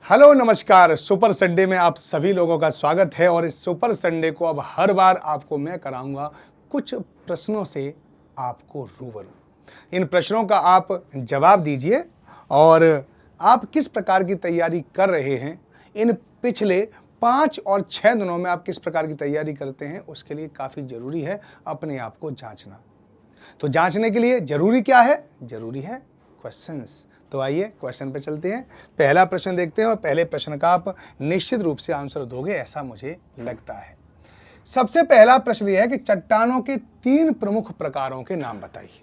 Hello नमस्कार। Super Sunday में आप सभी लोगों का स्वागत है और इस सुपर संडे को अब हर बार आपको मैं कराऊंगा कुछ प्रश्नों से आपको रूबरू। इन प्रश्नों का आप जवाब दीजिए और आप किस प्रकार की तैयारी कर रहे हैं, इन पिछले 5 और 6 दिनों में आप किस प्रकार की तैयारी करते हैं, उसके लिए काफ़ी ज़रूरी है अपने आप को जांचना। तो जांचने के लिए जरूरी क्या है? जरूरी है क्वेश्चंस। तो आइए क्वेश्चन पे चलते हैं। पहला प्रश्न देखते हैं और पहले प्रश्न का आप निश्चित रूप से आंसर दोगे ऐसा मुझे लगता है। सबसे पहला प्रश्न यह है कि चट्टानों के 3 प्रमुख प्रकारों के नाम बताइए।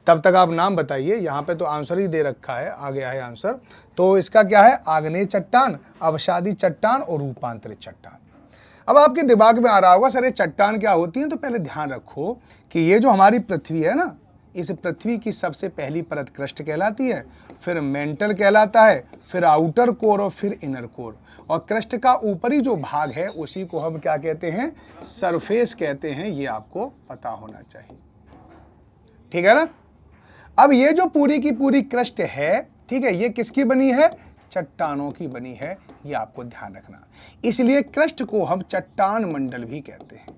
तब तक आप नाम बताइए। यहां पे तो आंसर ही दे रखा है, आ गया है आंसर। तो इसका क्या है? आग्नेय चट्टान, अवसादी चट्टान और रूपांतरित चट्टान। अब आपके दिमाग में आ रहा होगा सर ये चट्टान क्या होती है? तो पहले ध्यान रखो कि ये जो हमारी पृथ्वी है ना, इस पृथ्वी की सबसे पहली परत क्रस्ट कहलाती है, फिर मेंटल कहलाता है, फिर आउटर कोर और फिर इनर कोर। और क्रस्ट का ऊपरी जो भाग है उसी को हम क्या कहते हैं? सरफेस कहते हैं। ये आपको पता होना चाहिए, ठीक है ना। अब ये जो पूरी की पूरी क्रस्ट है, ठीक है, ये किसकी बनी है? चट्टानों की बनी है। ये आपको ध्यान रखना। इसलिए क्रस्ट को हम चट्टान मंडल भी कहते हैं।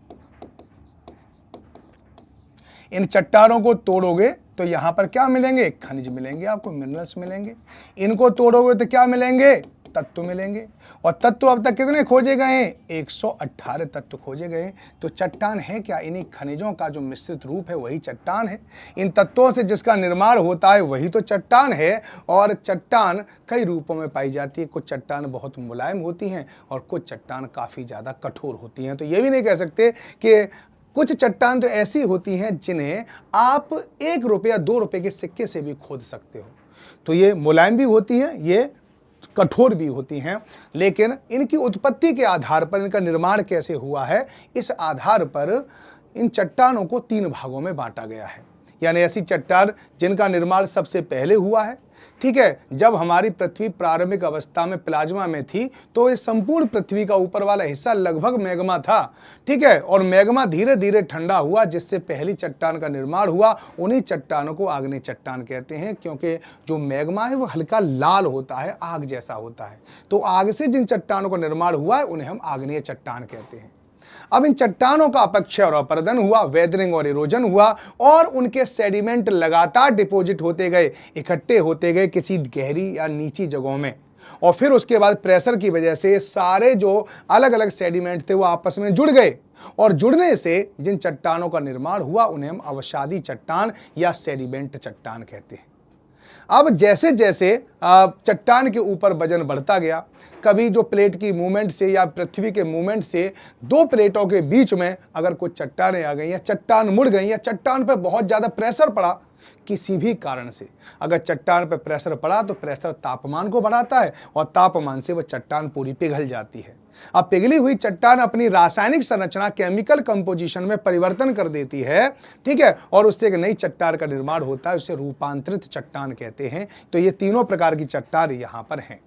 इन चट्टानों को तोड़ोगे तो यहां पर क्या मिलेंगे? खनिज मिलेंगे, आपको मिनरल्स मिलेंगे। इनको तोड़ोगे तो क्या मिलेंगे? तत्व मिलेंगे। और तत्व अब तक कितने खोजे गए हैं? 118 तत्व खोजे गए। तो चट्टान है क्या? इन्हीं खनिजों का जो मिश्रित रूप है वही चट्टान है। इन तत्वों से जिसका निर्माण होता है वही तो चट्टान है। और चट्टान कई रूपों में पाई जाती है। कुछ चट्टान बहुत मुलायम होती हैं और कुछ चट्टान काफ़ी ज़्यादा कठोर होती हैं। तो ये भी नहीं कह सकते कि कुछ चट्टान तो ऐसी होती हैं जिन्हें आप 1 रुपये या 2 रुपये के सिक्के से भी खोद सकते हो। तो ये मुलायम भी होती हैं, ये कठोर भी होती हैं, लेकिन इनकी उत्पत्ति के आधार पर, इनका निर्माण कैसे हुआ है, इस आधार पर इन चट्टानों को 3 भागों में बांटा गया है। यानी ऐसी चट्टान जिनका निर्माण सबसे पहले हुआ है, ठीक है। जब हमारी पृथ्वी प्रारंभिक अवस्था में प्लाज्मा में थी तो इस संपूर्ण पृथ्वी का ऊपर वाला हिस्सा लगभग मैग्मा था, ठीक है। और मैग्मा धीरे धीरे ठंडा हुआ जिससे पहली चट्टान का निर्माण हुआ। उन्हीं चट्टानों को आग्नेय चट्टान कहते हैं, क्योंकि जो मैग्मा है वो हल्का लाल होता है, आग जैसा होता है। तो आग से जिन चट्टानों का निर्माण हुआ है उन्हें हम आग्नेय चट्टान कहते हैं। अब इन चट्टानों का अपक्षय और अपरदन हुआ, वेदरिंग और इरोजन हुआ और उनके सेडिमेंट लगातार डिपॉजिट होते गए, इकट्ठे होते गए किसी गहरी या नीची जगहों में। और फिर उसके बाद प्रेशर की वजह से सारे जो अलग अलग सेडिमेंट थे वो आपस में जुड़ गए और जुड़ने से जिन चट्टानों का निर्माण हुआ उन्हें हम अवसादी चट्टान या सेडिमेंट चट्टान कहते हैं। अब जैसे जैसे चट्टान के ऊपर वजन बढ़ता गया, कभी जो प्लेट की मूवमेंट से या पृथ्वी के मूवमेंट से 2 प्लेटों के बीच में अगर कुछ चट्टानें आ गई या चट्टान मुड़ गई या चट्टान पर बहुत ज़्यादा प्रेशर पड़ा, किसी भी कारण से अगर चट्टान पर प्रेशर पड़ा तो प्रेशर तापमान को बढ़ाता है और तापमान से वह चट्टान पूरी पिघल जाती है। अब पिघली हुई चट्टान अपनी रासायनिक संरचना, केमिकल कंपोजिशन में परिवर्तन कर देती है, ठीक है, और उससे एक नई चट्टान का निर्माण होता है, उसे रूपांतरित चट्टान कहते हैं। तो ये तीनों प्रकार की चट्टान यहां पर हैं।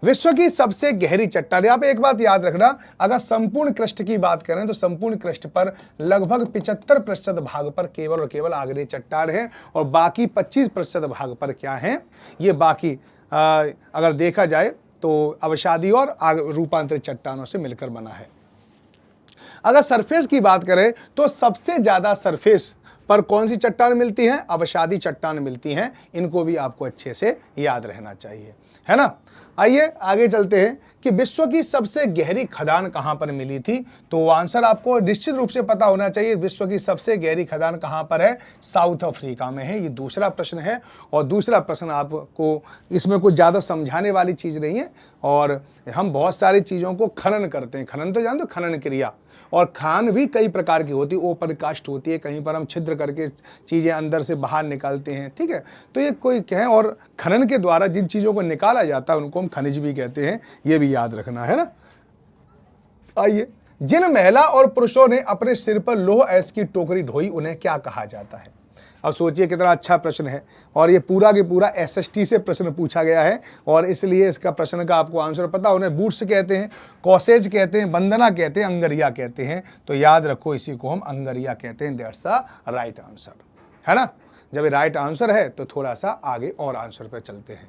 विश्व की सबसे गहरी चट्टान, यहां पे एक बात याद रखना, अगर संपूर्ण क्रस्ट की बात करें तो संपूर्ण क्रस्ट पर लगभग 75% भाग पर केवल और केवल आग्नेय चट्टान है और बाकी 25% भाग पर क्या है? ये बाकी अगर देखा जाए तो अवसादी और रूपांतरित चट्टानों से मिलकर बना है। अगर सरफेस की बात करें तो सबसे ज्यादा सरफेस पर कौन सी चट्टान मिलती है? अवसादी चट्टान मिलती हैं। इनको भी आपको अच्छे से याद रहना चाहिए, है ना। आइए आगे चलते हैं कि विश्व की सबसे गहरी खदान कहां पर मिली थी। तो आंसर आपको निश्चित रूप से पता होना चाहिए। विश्व की सबसे गहरी खदान कहां पर है? साउथ अफ्रीका में है। ये दूसरा प्रश्न है और दूसरा प्रश्न आपको, इसमें कुछ ज़्यादा समझाने वाली चीज़ नहीं है और हम बहुत सारी चीज़ों को खनन करते हैं। खनन तो जानते हो, खनन क्रिया। और खान भी कई प्रकार की होती है, ओपन कास्ट होती है, कहीं पर हम छिद्र करके चीज़ें अंदर से बाहर निकालते हैं, ठीक है। तो ये कोई कहें, और खनन के द्वारा जिन चीज़ों को निकाला जाता है उनको हम खनिज भी कहते हैं। ये भी याद रखना है ना। आइए, जिन महिला और पुरुषों ने अपने सिर पर लोह ऐश की टोकरी ढोई उन्हें क्या कहा जाता है? अब सोचिए कितना अच्छा प्रश्न है और ये पूरा के पूरा एसएसटी से प्रश्न पूछा गया है और इसलिए इसका प्रश्न का आपको आंसर पता। उन्हें बूट्स कहते हैं, कॉसेज कहते हैं, बंदना कहते हैं, अंगरिया कहते हैं। तो याद रखो, इसी को हम अंगरिया कहते हैं। दैट्स अ राइट आंसर, है ना। जब ये राइट आंसर है तो थोड़ा सा आगे और आंसर पर चलते हैं।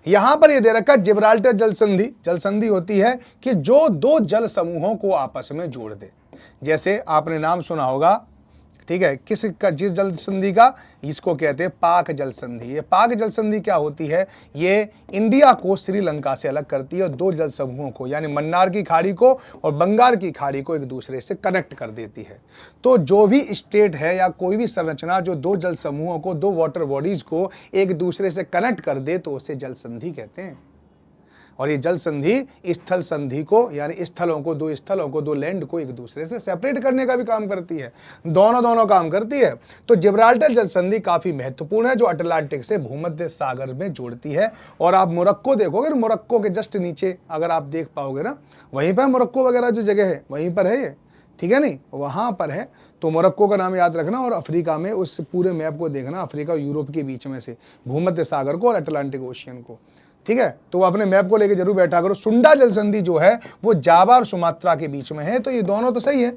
यहां पर ये दे रखा है जिब्राल्टर जल संधि। जल संधि होती है कि जो दो जल समूहों को आपस में जोड़ दे। जैसे आपने नाम सुना होगा, ठीक है, किस का, जिस जल संधि का, इसको कहते हैं पाक जल संधि। ये पाक जल संधि क्या होती है, ये इंडिया को श्रीलंका से अलग करती है और दो जल समूहों को यानी मन्नार की खाड़ी को और बंगाल की खाड़ी को एक दूसरे से कनेक्ट कर देती है। तो जो भी स्टेट है या कोई भी संरचना जो दो जल समूहों को, दो वाटर बॉडीज को एक दूसरे से कनेक्ट कर दे तो उसे जल संधि कहते हैं। और ये जल संधि स्थल संधि को यानी स्थलों को, दो लैंड को एक दूसरे से सेपरेट करने का भी काम करती है। दोनों काम करती है। तो जिब्राल्टर जल संधि काफी महत्वपूर्ण है जो अटलांटिक से भूमध्य सागर में जोड़ती है। और आप मोरक्को देखोगे, मोरक्को के जस्ट नीचे अगर आप देख पाओगे ना, वहीं पर मोरक्को वगैरह जो जगह है वहीं पर है ये, ठीक है नहीं, वहां पर है। तो मोरक्को का नाम याद रखना और अफ्रीका में उस पूरे मैप को देखना, अफ्रीका और यूरोप के बीच में से भूमध्य सागर को और अटलांटिक ओशियन को, ठीक है। तो वो अपने मैप को लेके जरूर बैठा करो। सुंडा जल संधि जो है वो जावा और सुमात्रा के बीच में है, तो ये दोनों तो सही है।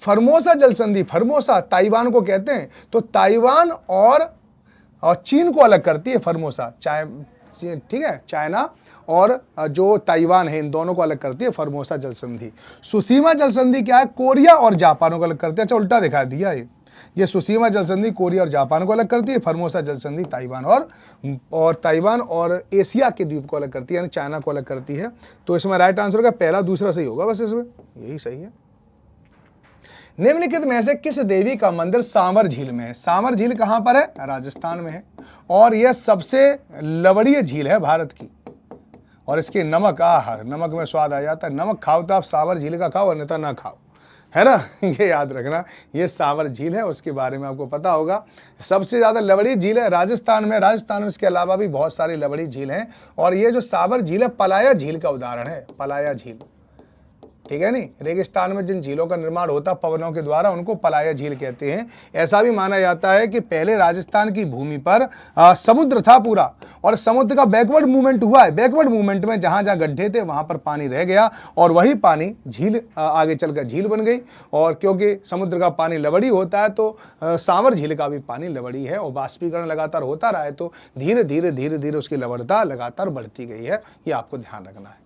फर्मोसा जल संधि, फर्मोसा ताइवान को कहते हैं, तो ताइवान और चीन को अलग करती है फर्मोसा, ठीक है, चाइना और जो ताइवान है इन दोनों को अलग करती है फर्मोसा जल संधि। सुसीमा जल संधि क्या है, कोरिया और जापान को अलग करते हैं। अच्छा उल्टा दिखा दिया ये सुसीमा जल संधि कोरिया और जापान को अलग करती है, फर्मोसा जल संधि ताइवान और एशिया के द्वीप को अलग करती है यानी चाइना को अलग करती है। तो इसमें राइट आंसर का पहला दूसरा सही होगा, बस इसमें यही सही है। निम्नलिखित में से किस देवी का मंदिर सांवर झील में है? सांवर झील कहां पर है? राजस्थान में है और यह सबसे लवणीय झील है भारत की। और इसके नमक नमक में स्वाद आ जाता है। नमक खाओ तो आप सांवर झील का खाओ अन्यथा ना खाओ, है ना, ये याद रखना। ये सांवर झील है, उसके बारे में आपको पता होगा। सबसे ज़्यादा लवड़ी झील है राजस्थान में इसके अलावा भी बहुत सारी लवड़ी झील हैं। और ये जो सांवर झील है पलाया झील का उदाहरण है, पलाया झील, ठीक है नहीं। रेगिस्तान में जिन झीलों का निर्माण होता पवनों के द्वारा उनको पलाया झील कहते हैं। ऐसा भी माना जाता है कि पहले राजस्थान की भूमि पर समुद्र था पूरा और समुद्र का बैकवर्ड मूवमेंट हुआ है। बैकवर्ड मूवमेंट में जहां जहां गड्ढे थे वहां पर पानी रह गया और वही पानी झील आगे चलकर झील बन गई। और क्योंकि समुद्र का पानी लवड़ी होता है तो सांवर झील का भी पानी लवड़ी है और बाष्पीकरण लगातार होता रहा है तो धीरे धीरे उसकी लवणता लगातार बढ़ती गई है। ये आपको ध्यान रखना है।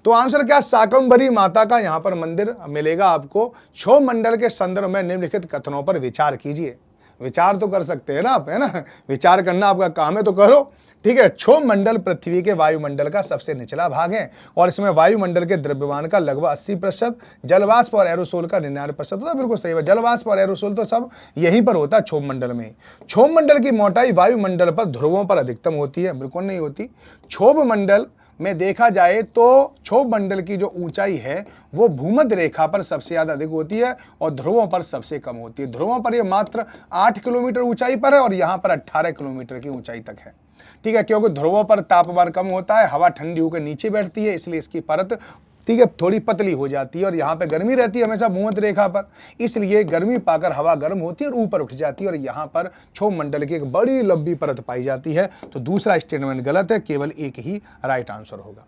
तो आंसर क्या, शाकंभरी माता का यहां पर मंदिर मिलेगा आपको। क्षोभ मंडल के संदर्भ में निम्नलिखित कथनों पर विचार कीजिए। विचार तो कर सकते हैं ना आप, है ना, विचार करना आपका काम है तो करो, ठीक है। क्षोभ मंडल पृथ्वी के वायुमंडल का सबसे निचला भाग है और इसमें वायुमंडल के द्रव्यमान का लगभग 80%, जलवाष्प और एरोसोल का 99% होता है। बिल्कुल सही है, जलवाष्प और एरोसोल तो सब यहीं पर होता है क्षोभ मंडल में। क्षोभ मंडल की मोटाई वायुमंडल पर ध्रुवों पर अधिकतम होती है, बिल्कुल नहीं होती। क्षोभ मंडल में देखा जाए तो क्षोभ मंडल की जो ऊंचाई है वो भूमध्य रेखा पर सबसे ज्यादा अधिक होती है और ध्रुवों पर सबसे कम होती है। ध्रुवों पर ये मात्र 8 किलोमीटर ऊंचाई पर है और यहाँ पर 18 किलोमीटर की ऊंचाई तक है, ठीक है। क्योंकि ध्रुवों पर तापमान कम होता है, हवा ठंडी होकर नीचे बैठती है, इसलिए इसकी परत, ठीक है, थोड़ी पतली हो जाती है और यहाँ पे गर्मी रहती है हमेशा भूमध्य रेखा पर, इसलिए गर्मी पाकर हवा गर्म होती है और ऊपर उठ जाती है और यहाँ पर क्षोभ मंडल की एक बड़ी लंबी परत पाई जाती है। तो दूसरा स्टेटमेंट गलत है, केवल एक ही राइट आंसर होगा।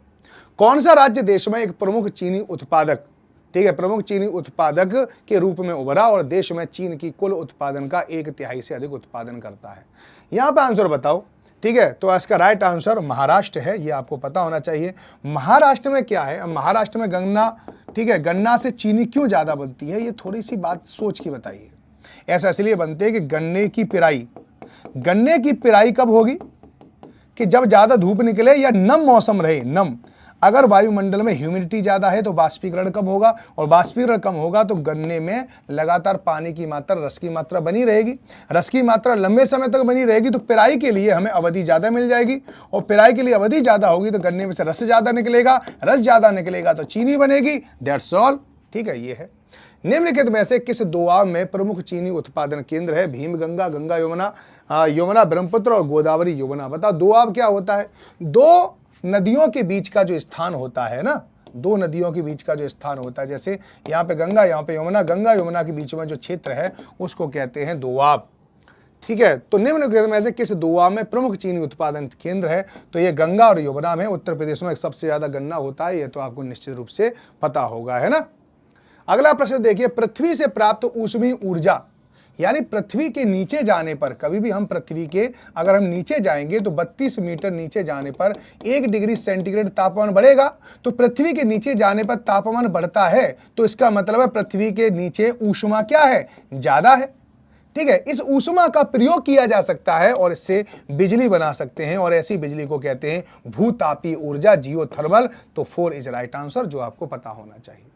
कौन सा राज्य देश में एक प्रमुख चीनी उत्पादक, ठीक है, प्रमुख चीनी उत्पादक के रूप में उभरा और देश में चीन की कुल उत्पादन का 1/3 से अधिक उत्पादन करता है? यहाँ पे आंसर बताओ, ठीक है। तो इसका राइट आंसर महाराष्ट्र है, ये आपको पता होना चाहिए। महाराष्ट्र में क्या है, महाराष्ट्र में गन्ना, ठीक है, गन्ना से चीनी क्यों ज्यादा बनती है, ये थोड़ी सी बात सोच के बताइए। ऐसा इसलिए बनती है कि गन्ने की पिराई कब होगी कि जब ज्यादा धूप निकले या नम मौसम रहे, नम। अगर वायुमंडल में ह्यूमिडिटी ज्यादा है तो बाष्पीकरण कम होगा और बाष्पीकरण कम होगा तो गन्ने में लगातार पानी की मात्रा, रस की मात्रा बनी रहेगी। रस की मात्रा लंबे समय तक बनी रहेगी तो पिराई के लिए हमें अवधि ज्यादा मिल जाएगी और पिराई के लिए अवधि ज्यादा होगी तो गन्ने में से रस ज्यादा निकलेगा, रस ज्यादा निकलेगा तो चीनी बनेगी। दैट्स ऑल, ठीक है। ये है निम्नलिखित में से किस दोआब में प्रमुख चीनी उत्पादन केंद्र है? भीम गंगा, गंगा यमुना, यमुना ब्रह्मपुत्र और गोदावरी यमुना। बताओ दोआब क्या होता है? दो नदियों के बीच का जो स्थान होता है ना, दो नदियों के बीच का जो स्थान होता है, जैसे यहाँ पे गंगा, यहाँ पे यमुना, गंगा यमुना के बीच में जो क्षेत्र है उसको कहते हैं दोआब, ठीक है। तो निम्नलिखित में से किस दोआब में प्रमुख चीनी उत्पादन केंद्र है? तो ये गंगा और यमुना में। उत्तर प्रदेश में सबसे ज्यादा गन्ना होता है, ये तो आपको निश्चित रूप से पता होगा, है ना। अगला प्रश्न देखिए, पृथ्वी से प्राप्त ऊष्मीय ऊर्जा यानी पृथ्वी के नीचे जाने पर, कभी भी हम पृथ्वी के अगर हम नीचे जाएंगे तो 32 मीटर नीचे जाने पर 1 डिग्री सेंटीग्रेड तापमान बढ़ेगा। तो पृथ्वी के नीचे जाने पर तापमान बढ़ता है, तो इसका मतलब है पृथ्वी के नीचे ऊष्मा क्या है, ज्यादा है। ठीक है, इस ऊष्मा का प्रयोग किया जा सकता है और इससे बिजली बना सकते हैं, और ऐसी बिजली को कहते हैं भूतापीय ऊर्जा, जियोथर्मल। तो 4 इज राइट आंसर, जो आपको पता होना चाहिए,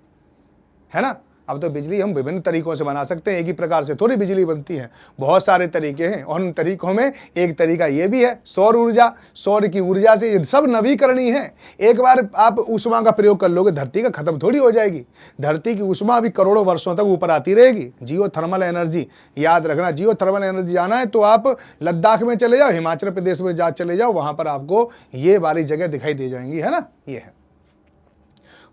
है ना। अब तो बिजली हम विभिन्न तरीकों से बना सकते हैं, एक ही प्रकार से थोड़ी बिजली बनती है, बहुत सारे तरीके हैं। और उन तरीकों में एक तरीका ये भी है सौर ऊर्जा, सौर की ऊर्जा से, ये सब नवीकरणीय है। एक बार आप ऊष्मा का प्रयोग कर लोगे, धरती का खत्म थोड़ी हो जाएगी। धरती की ऊष्मा अभी करोड़ों वर्षों तक ऊपर आती रहेगी। जियो थर्मल एनर्जी याद रखना, जियो थर्मल एनर्जी जाना है तो आप लद्दाख में चले जाओ, हिमाचल प्रदेश में चले जाओ, वहां पर आपको ये वाली जगह दिखाई दे जाएंगी, है ना। ये है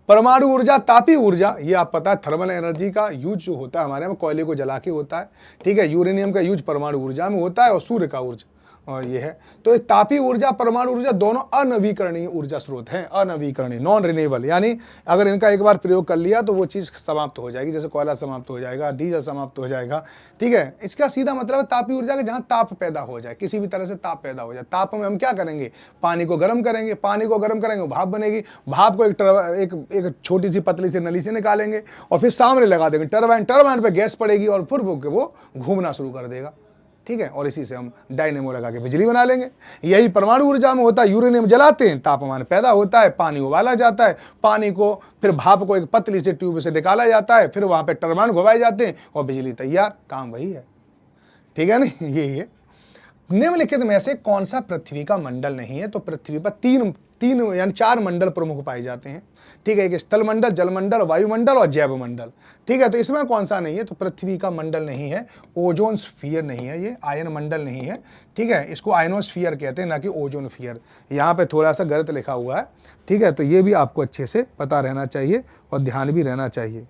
परमाणु ऊर्जा, तापीय ऊर्जा। ये आप पता है थर्मल एनर्जी का यूज जो होता है हमारे में कोयले को जला के होता है। ठीक है, यूरेनियम का यूज परमाणु ऊर्जा में होता है और सूर्य का ऊर्जा और ये है। तो ये तापीय ऊर्जा, परमाणु ऊर्जा दोनों अनवीकरणीय ऊर्जा स्रोत हैं, अनवीकरणीय, नॉन रिन्यूएबल। यानी अगर इनका एक बार प्रयोग कर लिया तो वो चीज़ समाप्त हो जाएगी, जैसे कोयला समाप्त हो जाएगा, डीजल समाप्त हो जाएगा। ठीक है, इसका सीधा मतलब है तापीय ऊर्जा के जहाँ ताप पैदा हो जाए, किसी भी तरह से ताप पैदा हो जाए। ताप में हम क्या करेंगे, पानी को गर्म करेंगे, पानी को गर्म करेंगे, भाप बनेगी, भाप को एक छोटी सी पतली सी नली से निकालेंगे और फिर सामने लगा देंगे टरबाइन, टरबाइन पे गैस पड़ेगी और फिर वो घूमना शुरू कर देगा। ठीक है, और इसी से हम डायनेमो लगा के बिजली बना लेंगे। यही परमाणु ऊर्जा में होता है, यूरेनियम जलाते हैं, तापमान पैदा होता है, पानी उबाला जाता है, पानी को फिर भाप को एक पतली से ट्यूब से निकाला जाता है, फिर वहां पे टरबाइन घुमाए जाते हैं और बिजली तैयार, काम वही है। ठीक है नहीं, यही है। निम्नलिखित में से कौन सा पृथ्वी का मंडल नहीं है। तो पृथ्वी पर तीन यानी 4 मंडल प्रमुख पाए जाते हैं। ठीक है, एक स्थल मंडल, जलमंडल, वायुमंडल और जैव मंडल। ठीक है, तो इसमें कौन सा नहीं है, तो पृथ्वी का मंडल नहीं है, ओजोन स्फीयर नहीं है, ये आयन मंडल नहीं है। ठीक है, इसको आयनोस्फीयर कहते हैं, ना कि ओजोन स्फीयर। यहाँ पे थोड़ा सा गलत लिखा हुआ है। ठीक है, तो ये भी आपको अच्छे से पता रहना चाहिए और ध्यान भी रहना चाहिए।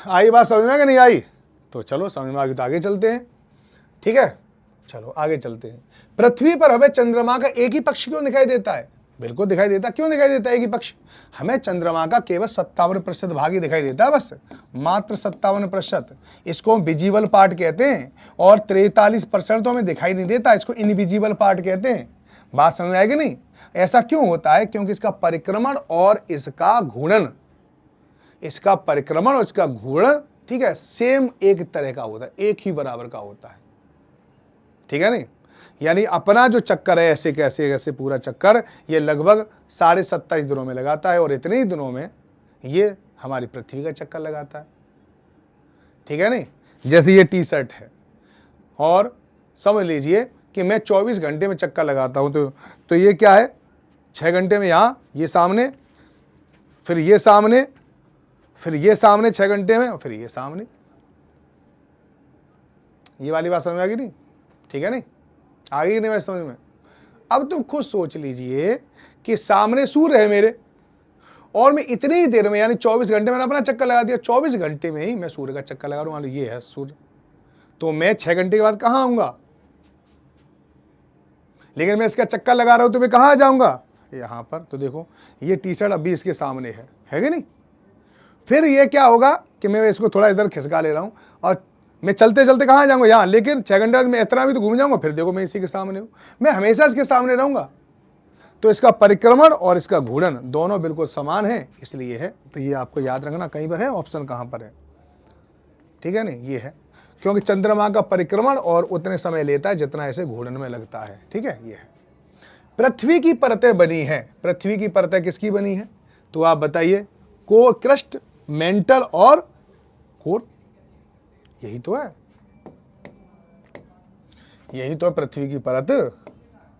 आई बात समझ में कि नहीं आई? तो चलो समझ में आ गई तो आगे चलते हैं। ठीक है, चलो आगे चलते हैं। पृथ्वी पर हमें चंद्रमा का एक ही पक्ष क्यों दिखाई देता है? बिल्कुल दिखाई देता। क्यों दिखाई देता है एक ही पक्ष? हमें चंद्रमा का केवल 57% भाग ही दिखाई देता है, बस मात्र 57%। इसको हम विजिबल पार्ट कहते हैं और 43% तो हमें दिखाई नहीं देता, इसको इनविजिबल पार्ट कहते हैं। बात समझ में आएगी नहीं? ऐसा क्यों होता है? क्योंकि इसका परिक्रमण और इसका घूर्णन, इसका परिक्रमण और इसका घूर्णन, ठीक है, सेम एक तरह का होता है, एक ही बराबर का होता है। ठीक है नहीं, यानी अपना जो चक्कर है ऐसे कैसे ऐसे पूरा चक्कर ये लगभग 27.5 दिनों में लगाता है और इतने ही दिनों में ये हमारी पृथ्वी का चक्कर लगाता है। ठीक है नहीं, जैसे ये टी शर्ट है और समझ लीजिए कि मैं 24 घंटे में चक्कर लगाता हूं, तो ये क्या है, 6 घंटे में यहाँ ये सामने, फिर ये सामने, फिर ये सामने 6 घंटे में और फिर ये सामने। ये वाली बात समझ में आ गई नहीं? ठीक है नहीं, आ गई नहीं समझ में? अब तुम खुद सोच लीजिए कि सामने सूर्य है मेरे और मैं इतनी ही देर में यानी 24 घंटे मैंने अपना चक्कर लगा दिया, 24 घंटे में ही मैं सूर्य का चक्कर लगा रहा हूं। ये है सूर्य, तो मैं 6 घंटे के बाद कहां आऊंगा? लेकिन मैं इसका चक्कर लगा रहा हूं तो मैं कहां आ जाऊंगा? यहां पर। तो देखो ये टी शर्ट अभी इसके सामने है कि नहीं? फिर ये क्या होगा कि मैं इसको थोड़ा इधर खिसका ले रहा हूं और मैं चलते चलते कहाँ जाऊंगा? यहाँ। लेकिन 6 घंटे बाद मैं इतना भी तो घूम जाऊंगा, फिर देखो मैं इसी के सामने हूं, मैं हमेशा इसके सामने रहूंगा। तो इसका परिक्रमण और इसका घूर्णन दोनों बिल्कुल समान है, इसलिए है। तो ये आपको याद रखना, कहीं पर है ऑप्शन, कहाँ पर है? ठीक है नहीं, ये है क्योंकि चंद्रमा का परिक्रमण और उतने समय लेता है जितना ऐसे घूर्णन में लगता है। ठीक है, ये है। पृथ्वी की परतें बनी है। पृथ्वी की परतें किसकी बनी है? तो आप बताइए, कोर, क्रस्ट, मेंटल और कोर, यही तो है, यही तो पृथ्वी की परत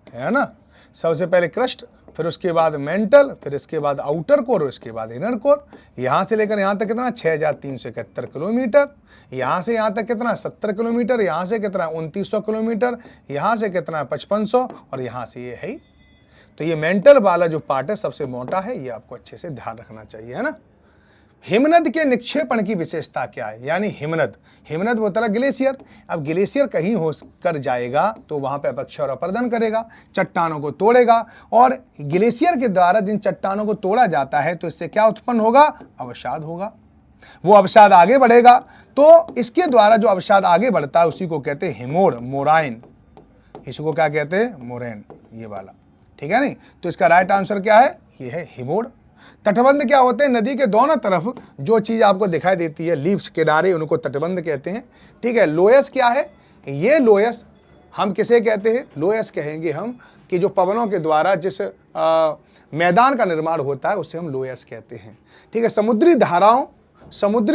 है ना। सबसे पहले क्रस्ट, फिर उसके बाद मेंटल, फिर इसके बाद आउटर कोर, इसके बाद इनर कोर। यहां से लेकर यहां तक कितना? 6371 किलोमीटर। यहां से यहां तक कितना? 70 किलोमीटर। यहां से कितना? 2900 किलोमीटर। यहां से कितना? 5500। और यहां से ये है। तो ये मेंटल वाला जो पार्ट है सबसे मोटा है, ये आपको अच्छे से ध्यान रखना चाहिए, है ना। हिमनद के निक्षेपण की विशेषता क्या है? यानी हिमनद, हिमनद वो तरह ग्लेशियर। अब ग्लेशियर कहीं हो कर जाएगा तो वहां पे अपक्षय और अपरदन करेगा, चट्टानों को तोड़ेगा, और ग्लेशियर के द्वारा जिन चट्टानों को तोड़ा जाता है तो इससे क्या उत्पन्न होगा? अवसाद होगा। वो अवसाद आगे बढ़ेगा, तो इसके द्वारा जो अवसाद आगे बढ़ता है उसी को कहते हैं हिमोड़, मोराइन। इसको क्या कहते हैं? मोरैन, ये वाला। ठीक है नहीं? तो इसका राइट आंसर क्या है? ये है हिमोड़। तटबंध क्या होते हैं? नदी के दोनों तरफ जो चीज आपको दिखाई देती है, लीव्स, किनारे, उनको तटबंध कहते हैं। ठीक है। लोयस क्या है? ये लोयस हम किसे कहते हैं? लोयस कहेंगे हम कि जो पवनों के द्वारा जिस मैदान का निर्माण होता है उसे हम लोयस कहते हैं। ठीक है। समुद्री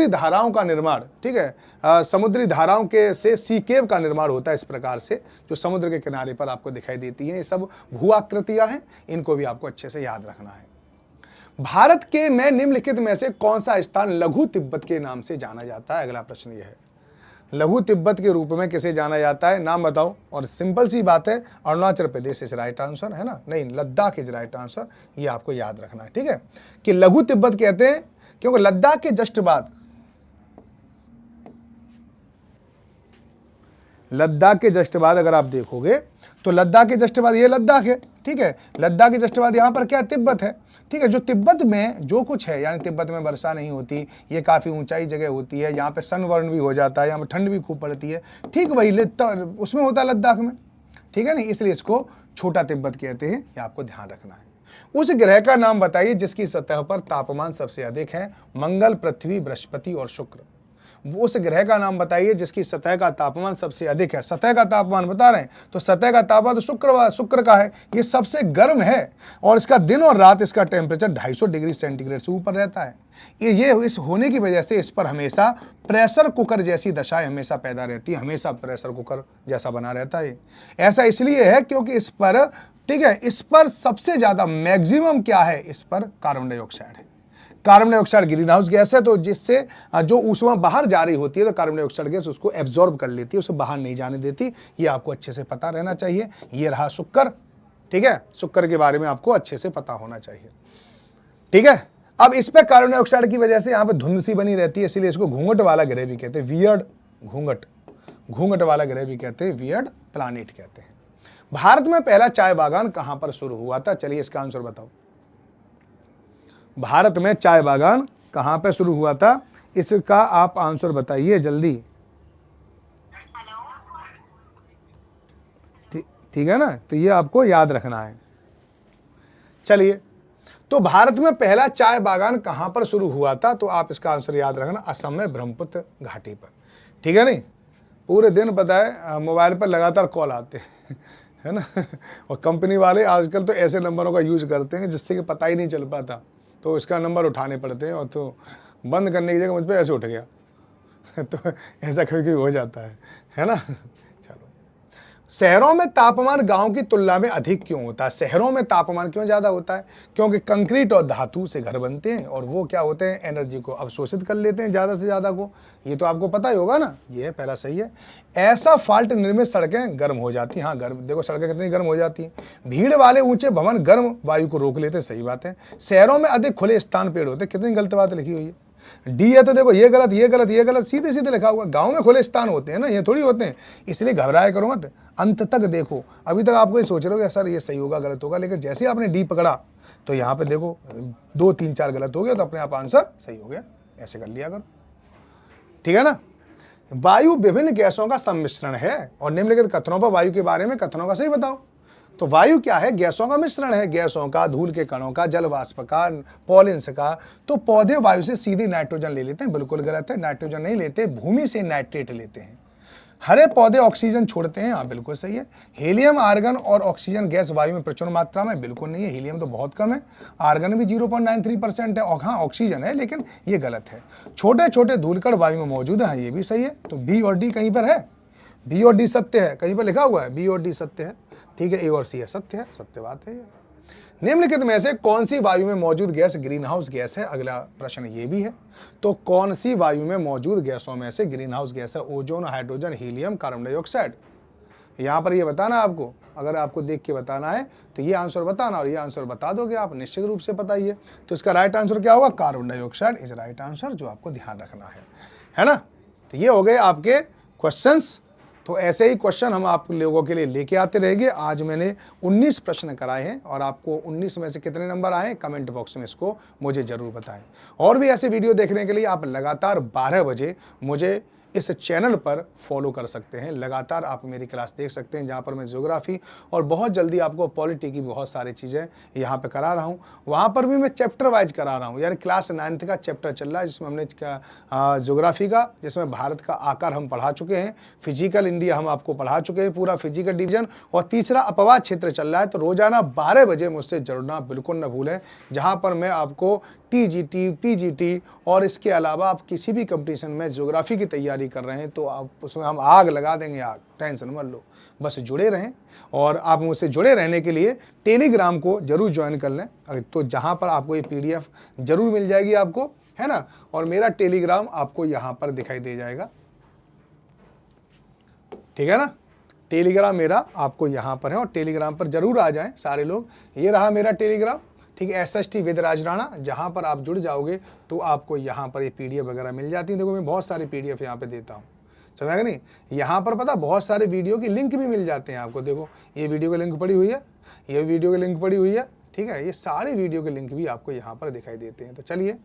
धाराओं का निर्माण, ठीक है, समुद्री धाराओं के से सी केव का निर्माण होता है इस प्रकार से, जो समुद्र के किनारे पर आपको दिखाई देती हैं। ये सब भू आकृतियां हैं, इनको भी आपको अच्छे से याद रखना है। भारत के में निम्नलिखित में से कौन सा स्थान लघु तिब्बत के नाम से जाना जाता है? अगला प्रश्न यह है, लघु तिब्बत के रूप में किसे जाना जाता है? नाम बताओ। और सिंपल सी बात है, Arunachal Pradesh is right answer, है ना? नहीं, लद्दाख इज राइट आंसर। ये आपको याद रखना है। ठीक है, कि लघु तिब्बत कहते हैं क्योंकि लद्दाख के जस्ट बाद, लद्दाख के जस्ट बाद अगर आप देखोगे तो लद्दाख के जस्ट बाद ये लद्दाख है। ठीक है, लद्दाख के जस्ट बाद यहाँ पर क्या? तिब्बत है। ठीक है, जो तिब्बत में जो कुछ है, यानी तिब्बत में वर्षा नहीं होती, ये काफ़ी ऊंचाई जगह होती है, यहाँ पे सनबर्न भी हो जाता है, यहाँ पर ठंड भी खूब पड़ती है, ठीक वही उसमें होता है लद्दाख में। ठीक है नहीं, इसलिए इसको छोटा तिब्बत कहते हैं, ये आपको ध्यान रखना है। उस ग्रह का नाम बताइए जिसकी सतह पर तापमान सबसे अधिक है। मंगल, पृथ्वी, बृहस्पति और शुक्र। वो उस ग्रह का नाम बताइए जिसकी सतह का तापमान सबसे अधिक है। सतह का तापमान बता रहे हैं, तो सतह का तापमान तो शुक्र का है, ये सबसे गर्म है, और इसका दिन और रात इसका टेम्परेचर 250 डिग्री सेंटीग्रेड से ऊपर रहता है। ये इस होने की वजह से इस पर हमेशा प्रेशर कुकर जैसी दशाएं हमेशा पैदा रहती है, हमेशा प्रेशर कुकर जैसा बना रहता है। ऐसा इसलिए है क्योंकि इस पर, ठीक है, इस पर सबसे ज्यादा मैक्सिमम क्या है? इस पर कार्बन डाइऑक्साइड है। Carbon dioxide green house gas है, तो जिससे जो ऊष्मा बाहर जा रही होती है तो कार्बन डाइऑक्साइड गैस उसको एब्जॉर्ब कर लेती है, उसे बाहर नहीं जाने देती। ये आपको अच्छे से पता रहना चाहिए। ये रहा शुक्र। ठीक है, शुक्र के बारे में आपको अच्छे से पता होना चाहिए। ठीक है, अब इस पर कार्बन डाइऑक्साइड की वजह से यहाँ पे धुंध सी बनी रहती है, इसलिए इसको घूंघट वाला ग्रह भी कहते हैं, वियर्ड घूंघट वाला ग्रह भी कहते हैं, वियर्ड प्लानिट कहते हैं। भारत में पहला चाय बागान कहां पर शुरू हुआ था? चलिए इसका आंसर बताओ। भारत में चाय बागान कहां पर शुरू हुआ था? इसका आप आंसर बताइए जल्दी। ठीक है ना, तो ये आपको याद रखना है। चलिए, तो भारत में पहला चाय बागान कहां पर शुरू हुआ था? तो आप इसका आंसर याद रखना, असम में ब्रह्मपुत्र घाटी पर। ठीक है नहीं, पूरे दिन पता है मोबाइल पर लगातार कॉल आते हैं, है ना, और कंपनी वाले आजकल तो ऐसे नंबरों का यूज करते हैं जिससे कि पता ही नहीं चल पाता, तो इसका नंबर उठाने पड़ते हैं, और तो बंद करने की जगह मुझ पर ऐसे उठ गया तो ऐसा कभी हो जाता है ना। चलो, शहरों में तापमान गांव की तुलना में अधिक क्यों होता है? शहरों में तापमान क्यों ज़्यादा होता है? क्योंकि कंक्रीट और धातु से घर बनते हैं, और वो क्या होते हैं? एनर्जी को अवशोषित कर लेते हैं ज़्यादा से ज़्यादा को। ये तो आपको पता ही होगा ना, ये पहला सही है। ऐसा फाल्ट निर्मित सड़कें गर्म हो जाती हैं। हाँ, गर्म, देखो सड़कें कितनी गर्म हो जाती हैं। भीड़ वाले ऊंचे भवन गर्म वायु को रोक लेते हैं, सही बात है। शहरों में अधिक खुले स्थान पेड़ होते हैं, कितनी गलत बात लिखी हुई है। डी है तो देखो ये गलत, ये गलत, ये गलत, सीधे सीधे लिखा हुआ। गांव में खुले स्थान होते हैं ना, ये थोड़ी होते हैं, इसलिए घबराया करो मत, अंत तक देखो। अभी तक आपको ये सोच रहे हो सर ये सही होगा गलत होगा, लेकिन जैसे आपने डी पकड़ा तो यहाँ पे देखो 2 3 4 गलत हो गया, तो अपने आप आंसर सही हो गया। ऐसे कर लिया करो, ठीक है ना। वायु विभिन्न गैसों का सम्मिश्रण है, और निम्नलिखित कथनों पर वायु के बारे में कथनों का सही बताओ। तो वायु क्या है? गैसों का मिश्रण है, गैसों का, धूल के कणों का, जल वाष्प का, पॉलिन्स का। तो पौधे वायु से सीधे नाइट्रोजन ले लेते हैं, बिल्कुल गलत है, नाइट्रोजन नहीं लेते, भूमि से नाइट्रेट लेते हैं। हरे पौधे ऑक्सीजन छोड़ते हैं, हाँ बिल्कुल सही है। हीलियम, आर्गन और ऑक्सीजन गैस वायु में प्रचुर मात्रा में, बिल्कुल नहीं है, हीलियम तो बहुत कम है, आर्गन भी 0.93% है, और हाँ ऑक्सीजन है, लेकिन ये गलत है। छोटे छोटे धूलकण वायु में मौजूद है, ये भी सही है। तो बी और डी कहीं पर है, बी और डी सत्य है, कहीं पर लिखा हुआ है बी और डी सत्य है, ठीक है। ए और सी है सत्य है, सत्य बात है ये। निम्नलिखित में से कौन सी वायु में मौजूद गैस ग्रीन हाउस गैस है? अगला प्रश्न ये भी है। तो कौन सी वायु में मौजूद गैसों में से ग्रीन हाउस गैस है? Ozone, hydrogen, helium, carbon dioxide. यहाँ पर ये बताना आपको, अगर आपको देख के बताना है तो ये आंसर बताना और ये आंसर बता दोगे आप, निश्चित रूप से बताइए। तो इसका राइट आंसर क्या होगा? Carbon dioxide is right answer, जो आपको ध्यान रखना है ना। तो ये हो गए आपके क्वेश्चंस। तो ऐसे ही क्वेश्चन हम आप लोगों के लिए लेके आते रहेंगे। आज मैंने 19 प्रश्न कराए हैं और आपको 19 में से कितने नंबर आए कमेंट बॉक्स में इसको मुझे ज़रूर बताएं। और भी ऐसे वीडियो देखने के लिए आप लगातार 12 बजे मुझे इस चैनल पर फॉलो कर सकते हैं। लगातार आप मेरी क्लास देख सकते हैं, जहाँ पर मैं ज्योग्राफी और बहुत जल्दी आपको पॉलिटी की बहुत सारी चीज़ें यहाँ पे करा रहा हूँ। वहाँ पर भी मैं चैप्टर वाइज करा रहा हूँ, यानी क्लास 9th का चैप्टर चल रहा है जिसमें हमने ज्योग्राफी का, जिसमें भारत का आकार हम पढ़ा चुके हैं, फिजिकल इंडिया हम आपको पढ़ा चुके हैं, पूरा फिजिकल डिवीजन, और तीसरा अपवाद क्षेत्र चल रहा है। तो रोजाना 12 बजे मुझसे जुड़ना बिल्कुल न भूलें, जहाँ पर मैं आपको टीजीटी, पीजीटी और इसके अलावा आप किसी भी कंपटीशन में ज्योग्राफी की तैयारी कर रहे हैं तो आप उसमें हम आग लगा देंगे, आग, टेंशन मत लो, बस जुड़े रहें। और आप मुझसे जुड़े रहने के लिए टेलीग्राम को जरूर ज्वाइन कर लें, तो जहां पर आपको ये पीडीएफ जरूर मिल जाएगी आपको, है ना। और मेरा टेलीग्राम आपको यहां पर दिखाई दे जाएगा, ठीक है ना। टेलीग्राम मेरा आपको यहां पर है और टेलीग्राम पर जरूर आ जाएं सारे लोग। ये रहा मेरा टेलीग्राम, ठीक है, SST विद राज राणा। जहाँ पर आप जुड़ जाओगे तो आपको यहाँ पर ये PDF वगैरह मिल जाती है। देखो मैं बहुत सारी PDF यहाँ पे देता हूँ, समझा कि नहीं। यहाँ पर पता बहुत सारे वीडियो की लिंक भी मिल जाते हैं आपको। देखो ये वीडियो की लिंक पड़ी हुई है, ये वीडियो की लिंक पड़ी हुई है, ठीक है, ये सारे वीडियो के लिंक भी आपको यहाँ पर दिखाई देते हैं। तो चलिए,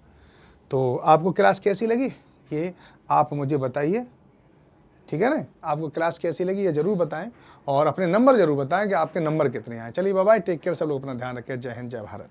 तो आपको क्लास कैसी लगी ये आप मुझे बताइए, ठीक है ना। आपको क्लास कैसी लगी ये जरूर बताएं और अपने नंबर जरूर बताएं कि आपके नंबर कितने आए। चलिए बाय बाय, टेक केयर, सब लोग अपना ध्यान रखें। जय हिंद, जय भारत।